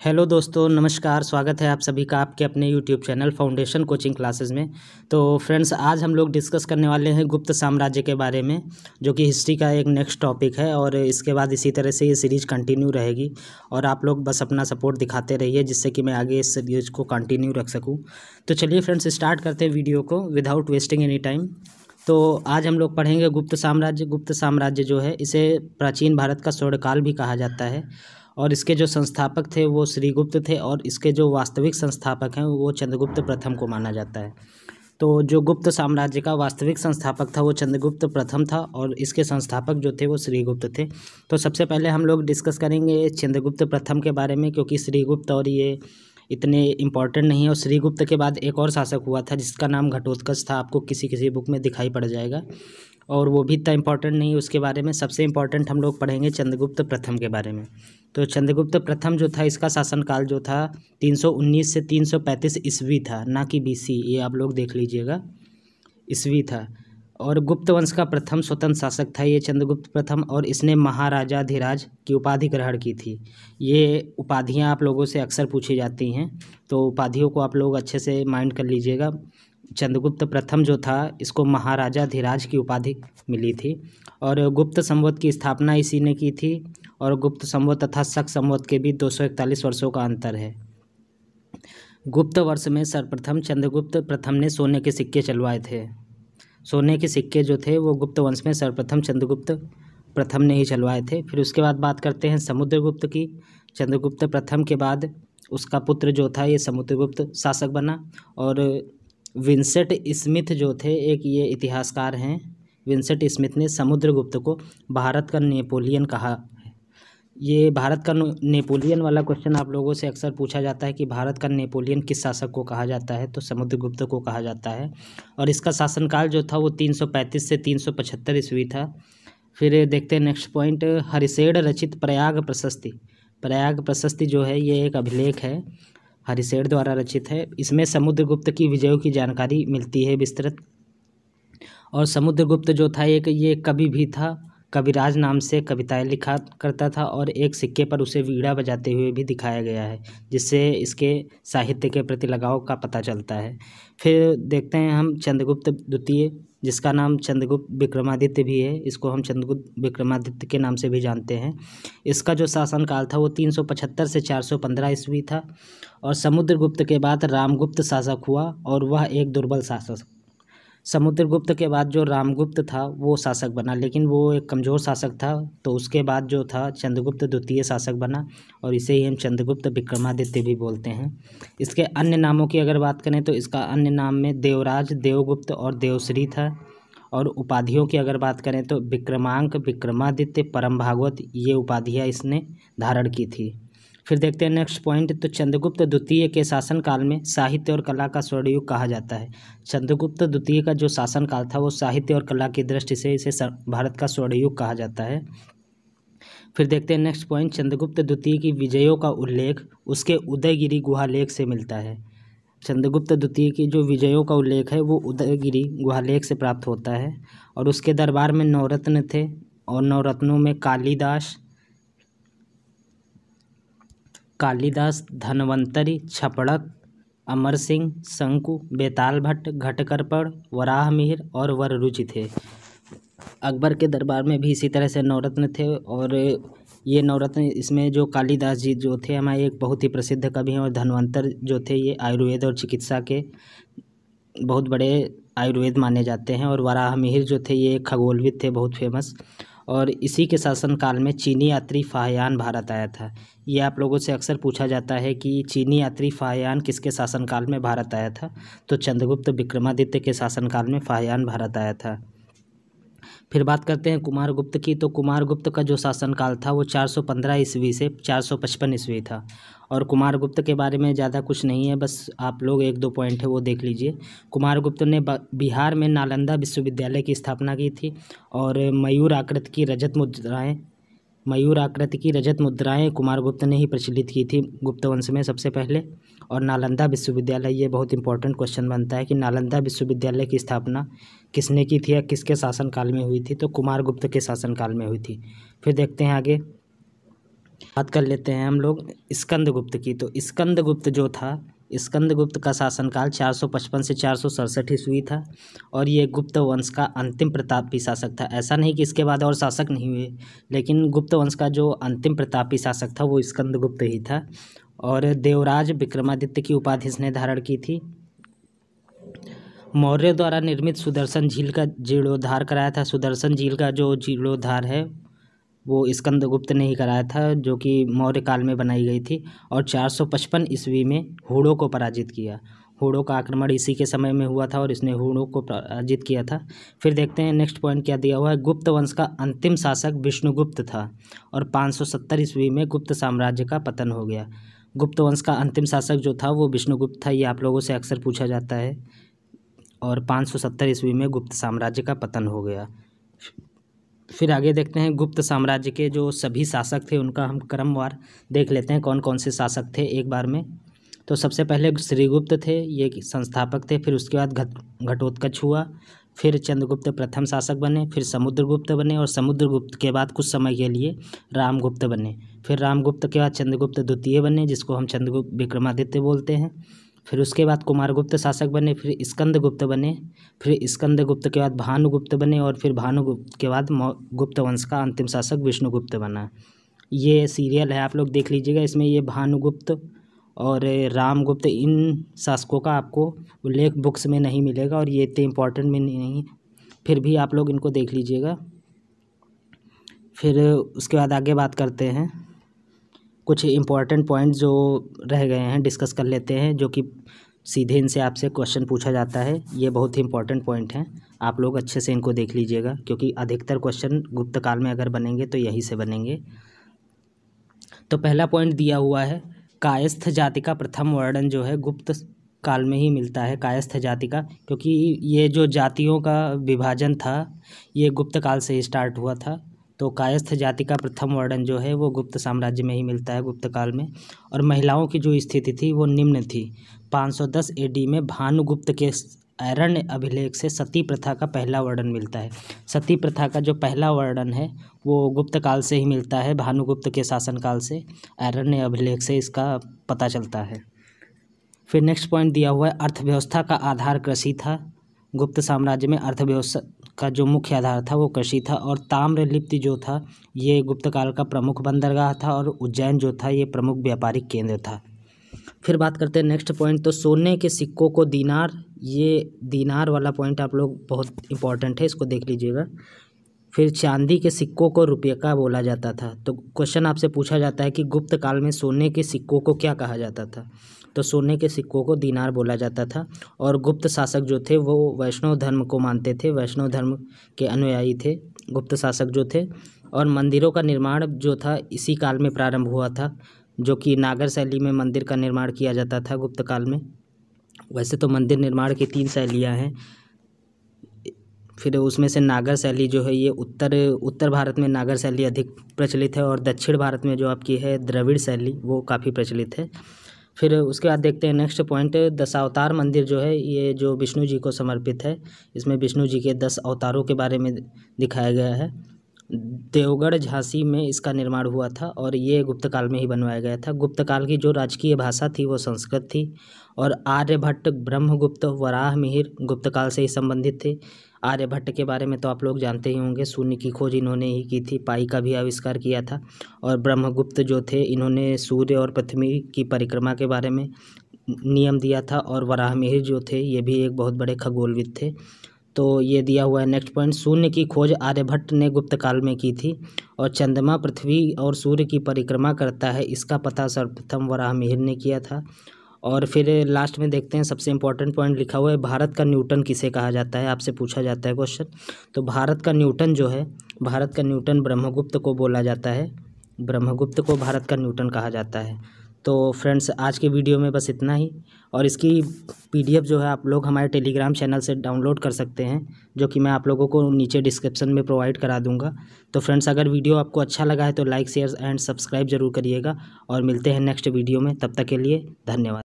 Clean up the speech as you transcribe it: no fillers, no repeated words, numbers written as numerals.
Hello दोस्तों, नमस्कार। स्वागत है आप सभी का आपके अपने YouTube channel foundation coaching classes में। तो फ्रेंड्स, आज हम लोग डिस्कस करने वाले हैं गुप्त साम्राज्य के बारे में, जो कि हिस्ट्री का एक नेक्स्ट टॉपिक है। और इसके बाद इसी तरह से ये सीरीज़ कंटिन्यू रहेगी और आप लोग बस अपना सपोर्ट दिखाते रहिए, जिससे कि मैं आगे इस सीरीज़ को कंटिन्यू रख सकूँ। तो चलिए फ्रेंड्स, स्टार्ट करते हैं वीडियो को विदाउट वेस्टिंग एनी टाइम। तो आज हम लोग पढ़ेंगे गुप्त साम्राज्य। गुप्त साम्राज्य जो है, इसे प्राचीन भारत का स्वर्णकाल भी कहा जाता है। और इसके जो संस्थापक थे वो श्रीगुप्त थे, और इसके जो वास्तविक संस्थापक हैं वो चंद्रगुप्त प्रथम को माना जाता है। तो जो गुप्त साम्राज्य का वास्तविक संस्थापक था वो चंद्रगुप्त प्रथम था, और इसके संस्थापक जो थे वो श्रीगुप्त थे। तो सबसे पहले हम लोग डिस्कस करेंगे चंद्रगुप्त प्रथम के बारे में, क्योंकि श्रीगुप्त और ये इतने इम्पॉर्टेंट नहीं है। और श्रीगुप्त के बाद एक और शासक हुआ था जिसका नाम घटोत्कच था, आपको किसी किसी बुक में दिखाई पड़ जाएगा, और वो भी इतना इम्पोर्टेंट नहीं है उसके बारे में। सबसे इम्पोर्टेंट हम लोग पढ़ेंगे चंद्रगुप्त प्रथम के बारे में। तो चंद्रगुप्त प्रथम जो था, इसका शासनकाल जो था 319 से 335 ईस्वी था, ना कि BC। ये आप लोग देख लीजिएगा, ईस्वी था। और गुप्त वंश का प्रथम स्वतंत्र शासक था ये चंद्रगुप्त प्रथम, और इसने महाराजाधिराज की उपाधि ग्रहण की थी। ये उपाधियां आप लोगों से अक्सर पूछी जाती हैं, तो उपाधियों को आप लोग अच्छे से माइंड कर लीजिएगा। चंद्रगुप्त प्रथम जो था, इसको महाराजाधिराज की उपाधि मिली थी। और गुप्त संवत की स्थापना इसी ने की थी। और गुप्त संवत तथा शक संवत के बीच 241 वर्षों का अंतर है। गुप्त वर्ष में सर्वप्रथम चंद्रगुप्त प्रथम ने सोने के सिक्के चलवाए थे। सोने के सिक्के जो थे वो गुप्त वंश में सर्वप्रथम चंद्रगुप्त प्रथम ने ही चलवाए थे। फिर उसके बाद बात करते हैं समुद्रगुप्त की। चंद्रगुप्त प्रथम के बाद उसका पुत्र जो था ये समुद्रगुप्त शासक बना। और विंसेंट स्मिथ जो थे, एक ये इतिहासकार हैं, विंसेंट स्मिथ ने समुद्रगुप्त को भारत का नेपोलियन कहा है। ये भारत का नेपोलियन वाला क्वेश्चन आप लोगों से अक्सर पूछा जाता है कि भारत का नेपोलियन किस शासक को कहा जाता है, तो समुद्रगुप्त को कहा जाता है। और इसका शासनकाल जो था वो 335 से 375 ईस्वी था। फिर देखते हैं नेक्स्ट पॉइंट, हरिशेड रचित प्रयाग प्रशस्ति। प्रयाग प्रशस्ति जो है ये एक अभिलेख है, हरिशेड द्वारा रचित है। इसमें समुद्रगुप्त की विजयों की जानकारी मिलती है विस्तृत। और समुद्रगुप्त जो था एक ये कवि भी था, कविराज नाम से कविताएं लिखा करता था, और एक सिक्के पर उसे वीणा बजाते हुए भी दिखाया गया है, जिससे इसके साहित्य के प्रति लगाव का पता चलता है। फिर देखते हैं हम चंद्रगुप्त द्वितीय, जिसका नाम चंद्रगुप्त विक्रमादित्य भी है। इसको हम चंद्रगुप्त विक्रमादित्य के नाम से भी जानते हैं। इसका जो शासनकाल था वो 375 से 415 ईस्वी था। और समुद्रगुप्त के बाद रामगुप्त शासक हुआ, और वह एक दुर्बल शासक। समुद्रगुप्त के बाद जो रामगुप्त था वो शासक बना, लेकिन वो एक कमज़ोर शासक था। तो उसके बाद जो था चंद्रगुप्त द्वितीय शासक बना, और इसे ही हम चंद्रगुप्त विक्रमादित्य भी बोलते हैं। इसके अन्य नामों की अगर बात करें तो इसका अन्य नाम में देवराज, देवगुप्त और देवश्री था। और उपाधियों की अगर बात करें तो विक्रमांक, विक्रमादित्य, परम भागवत, ये उपाधियाँ इसने धारण की थी। फिर देखते हैं नेक्स्ट पॉइंट, तो चंद्रगुप्त द्वितीय के शासनकाल में साहित्य और कला का स्वर्णयुग कहा जाता है। चंद्रगुप्त द्वितीय का जो शासनकाल था वो साहित्य और कला की दृष्टि से इसे भारत का स्वर्णयुग कहा जाता है। फिर देखते हैं नेक्स्ट पॉइंट, चंद्रगुप्त द्वितीय की विजयों का उल्लेख उसके उदयगिरी गुहालेख से मिलता है। चंद्रगुप्त द्वितीय की जो विजयों का उल्लेख है वो उदयगिरी गुहालेख से प्राप्त होता है। और उसके दरबार में नवरत्न थे, और नवरत्नों में कालिदास, धन्वंतरि, छपड़क, अमर सिंह, शंकु, बेताल भट्ट, घटकर्पण, वराहमिहिर और वररुचि थे। अकबर के दरबार में भी इसी तरह से नवरत्न थे। और ये नवरत्न, इसमें जो कालिदास जी जो थे हमारे एक बहुत ही प्रसिद्ध कवि हैं, और धन्वंतर जो थे ये आयुर्वेद और चिकित्सा के बहुत बड़े आयुर्वेद माने जाते हैं। और वराहमिहिर जो थे ये खगोलविद थे, बहुत फेमस। और इसी के शासनकाल में चीनी यात्री फाहियान भारत आया था। ये आप लोगों से अक्सर पूछा जाता है कि चीनी यात्री फाहियान किसके शासनकाल में भारत आया था, तो चंद्रगुप्त विक्रमादित्य के शासनकाल में फाहियान भारत आया था। फिर बात करते हैं कुमारगुप्त की। तो कुमारगुप्त का जो शासनकाल था वो 415 ईस्वी से 455 ईस्वी था। और कुमारगुप्त के बारे में ज़्यादा कुछ नहीं है, बस आप लोग एक दो पॉइंट है वो देख लीजिए। कुमारगुप्त ने बिहार में नालंदा विश्वविद्यालय की स्थापना की थी। और मयूर आकृति की रजत मुद्राएं कुमारगुप्त ने ही प्रचलित की थी गुप्त वंश में सबसे पहले। और नालंदा विश्वविद्यालय, ये बहुत इंपॉर्टेंट क्वेश्चन बनता है कि नालंदा विश्वविद्यालय की स्थापना किसने की थी या किसके शासनकाल में हुई थी, तो कुमारगुप्त के शासनकाल में हुई थी। फिर देखते हैं आगे, बात कर लेते हैं हम लोग स्कंदगुप्त की। तो स्कंदगुप्त जो था, स्कंदगुप्त का शासनकाल 455 से 467 ईस्वी था और ये गुप्त वंश का अंतिम प्रतापी शासक था। ऐसा नहीं कि इसके बाद और शासक नहीं हुए, लेकिन गुप्त वंश का जो अंतिम प्रतापी शासक था वो स्कंदगुप्त ही था। और देवराज विक्रमादित्य की उपाधि इसने धारण की थी। मौर्य द्वारा निर्मित सुदर्शन झील का जीर्णोद्धार कराया था। सुदर्शन झील का जो जीर्णोद्धार है वो स्कंदगुप्त ने ही कराया था, जो कि मौर्य काल में बनाई गई थी। और 455 ईस्वी में हूणों को पराजित किया। हूणों का आक्रमण इसी के समय में हुआ था और इसने हूणों को पराजित किया था। फिर देखते हैं नेक्स्ट पॉइंट क्या दिया हुआ है। गुप्त वंश का अंतिम शासक विष्णुगुप्त था और 570 ईस्वी में गुप्त साम्राज्य का पतन हो गया। गुप्त वंश का अंतिम शासक जो था वो विष्णुगुप्त था, ये आप लोगों से अक्सर पूछा जाता है। और 570 ईस्वी में गुप्त साम्राज्य का पतन हो गया। फिर आगे देखते हैं गुप्त साम्राज्य के जो सभी शासक थे उनका हम क्रमवार देख लेते हैं कौन कौन से शासक थे एक बार में। तो सबसे पहले श्रीगुप्त थे, ये संस्थापक थे। फिर उसके बाद घटोत्कच हुआ, फिर चंद्रगुप्त प्रथम शासक बने, फिर समुद्रगुप्त बने और समुद्रगुप्त के बाद कुछ समय के लिए रामगुप्त बने। फिर रामगुप्त के बाद चंद्रगुप्त द्वितीय बने, जिसको हम चंद्रगुप्त विक्रमादित्य बोलते हैं। फिर उसके बाद कुमारगुप्त शासक बने, फिर स्कंदगुप्त बने, फिर स्कंदगुप्त के बाद भानुगुप्त बने और फिर भानुगुप्त के बाद गुप्त वंश का अंतिम शासक विष्णुगुप्त बना। ये सीरियल है, आप लोग देख लीजिएगा। इसमें ये भानुगुप्त और रामगुप्त इन शासकों का आपको उल्लेख बुक्स में नहीं मिलेगा और ये इतने इम्पोर्टेंट में नहीं, फिर भी आप लोग इनको देख लीजिएगा। फिर उसके बाद आगे बात करते हैं, कुछ इम्पॉर्टेंट पॉइंट जो रह गए हैं डिस्कस कर लेते हैं, जो कि सीधे इनसे आपसे क्वेश्चन पूछा जाता है। ये बहुत ही इंपॉर्टेंट पॉइंट हैं, आप लोग अच्छे से इनको देख लीजिएगा, क्योंकि अधिकतर क्वेश्चन गुप्त काल में अगर बनेंगे तो यहीं से बनेंगे। तो पहला पॉइंट दिया हुआ है, कायस्थ जाति का प्रथम वर्णन जो है गुप्त काल में ही मिलता है, कायस्थ जाति का, क्योंकि ये जो जातियों का विभाजन था ये गुप्त काल से ही स्टार्ट हुआ था। तो कायस्थ जाति का प्रथम वर्णन जो है वो गुप्त साम्राज्य में ही मिलता है, गुप्त काल में। और महिलाओं की जो स्थिति थी वो निम्न थी। 510 एडी में भानुगुप्त के आरण्य अभिलेख से सती प्रथा का पहला वर्णन मिलता है। सती प्रथा का जो पहला वर्णन है वो गुप्त काल से ही मिलता है, भानुगुप्त के शासनकाल से। आरण्य अभिलेख से इसका पता चलता है। फिर नेक्स्ट पॉइंट दिया हुआ है, अर्थव्यवस्था का आधार कृषि था। गुप्त साम्राज्य में अर्थव्यवस्था का जो मुख्य आधार था वो कृषि था। और ताम्रलिप्ति जो था ये गुप्त काल का प्रमुख बंदरगाह था और उज्जैन जो था ये प्रमुख व्यापारिक केंद्र था। फिर बात करते हैं नेक्स्ट पॉइंट, तो सोने के सिक्कों को दीनार, ये दीनार वाला पॉइंट आप लोग बहुत इंपॉर्टेंट है, इसको देख लीजिएगा। फिर चांदी के सिक्कों को रुपये का बोला जाता था। तो क्वेश्चन आपसे पूछा जाता है कि गुप्त काल में सोने के सिक्कों को क्या कहा जाता था। तो सोने के सिक्कों को दीनार बोला जाता था। और गुप्त शासक जो थे वो वैष्णव धर्म को मानते थे, वैष्णव धर्म के अनुयायी थे गुप्त शासक जो थे। और मंदिरों का निर्माण जो था इसी काल में प्रारंभ हुआ था, जो कि नागर शैली में मंदिर का निर्माण किया जाता था गुप्त काल में। वैसे तो मंदिर निर्माण की 3 शैलियाँ हैं, फिर उसमें से नागर शैली जो है ये उत्तर भारत में नागर शैली अधिक प्रचलित है और दक्षिण भारत में जो आपकी है द्रविड़ शैली वो काफ़ी प्रचलित है। फिर उसके बाद देखते हैं नेक्स्ट पॉइंट, दशावतार मंदिर जो है ये जो विष्णु जी को समर्पित है। इसमें विष्णु जी के 10 अवतारों के बारे में दिखाया गया है। देवगढ़ झांसी में इसका निर्माण हुआ था और ये गुप्त काल में ही बनवाया गया था। गुप्त काल की जो राजकीय भाषा थी वो संस्कृत थी। और आर्यभट्ट, ब्रह्मगुप्त, वराह मिहिर गुप्त काल से ही संबंधित थे। आर्यभट्ट के बारे में तो आप लोग जानते ही होंगे, शून्य की खोज इन्होंने ही की थी, पाई का भी आविष्कार किया था। और ब्रह्मगुप्त जो थे इन्होंने सूर्य और पृथ्वी की परिक्रमा के बारे में नियम दिया था। और वराह मिहिर जो थे ये भी एक बहुत बड़े खगोलविद थे। तो ये दिया हुआ है नेक्स्ट पॉइंट, शून्य की खोज आर्यभट्ट ने गुप्त काल में की थी। और चंद्रमा, पृथ्वी और सूर्य की परिक्रमा करता है, इसका पता सर्वप्रथम वराह मिहिर ने किया था। और फिर लास्ट में देखते हैं सबसे इम्पोर्टेंट पॉइंट लिखा हुआ है, भारत का न्यूटन किसे कहा जाता है, आपसे पूछा जाता है क्वेश्चन। तो भारत का न्यूटन जो है, भारत का न्यूटन ब्रह्मगुप्त को बोला जाता है, ब्रह्मगुप्त को भारत का न्यूटन कहा जाता है। तो फ्रेंड्स आज के वीडियो में बस इतना ही। और इसकी PDF जो है आप लोग हमारे टेलीग्राम चैनल से डाउनलोड कर सकते हैं, जो कि मैं आप लोगों को नीचे डिस्क्रिप्शन में प्रोवाइड करा दूंगा। तो फ्रेंड्स अगर वीडियो आपको अच्छा लगा है तो लाइक, शेयर एंड सब्सक्राइब जरूर करिएगा। और मिलते हैं नेक्स्ट वीडियो में, तब तक के लिए धन्यवाद।